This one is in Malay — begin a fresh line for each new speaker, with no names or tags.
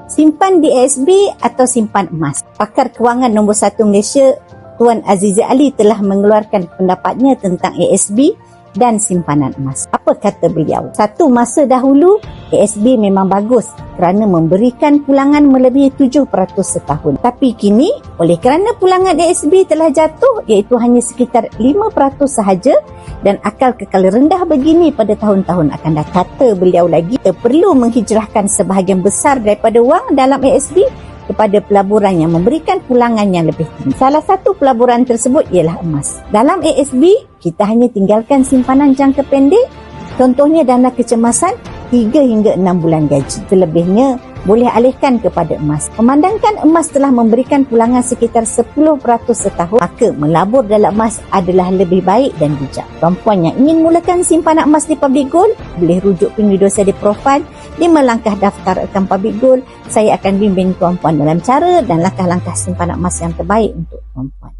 Simpan di ASB atau simpan emas? Pakar kewangan nombor 1 Malaysia, Tuan Azizi Ali telah mengeluarkan pendapatnya tentang ASB dan simpanan emas. Apa kata beliau? Satu masa dahulu, ASB memang bagus kerana memberikan pulangan melebihi 7% setahun. Tapi kini, oleh kerana pulangan ASB telah jatuh iaitu hanya sekitar 5% sahaja dan akal kekal rendah begini pada tahun-tahun akan datang. Kata beliau lagi, kita perlu menghijrahkan sebahagian besar daripada wang dalam ASB kepada pelaburan yang memberikan pulangan yang lebih tinggi. Salah satu pelaburan tersebut ialah emas. Dalam ASB, kita hanya tinggalkan simpanan jangka pendek, contohnya dana kecemasan 3 hingga 6 bulan gaji. Selebihnya, boleh alihkan kepada emas. Memandangkan emas telah memberikan pulangan sekitar 10% setahun, maka melabur dalam emas adalah lebih baik dan bijak. Perempuan yang ingin mulakan simpanan emas di Public Gold, boleh rujuk penvideo saya di profil 5 langkah daftar akaun Public Gold. Saya akan bimbing perempuan dalam cara dan langkah-langkah simpanan emas yang terbaik untuk perempuan.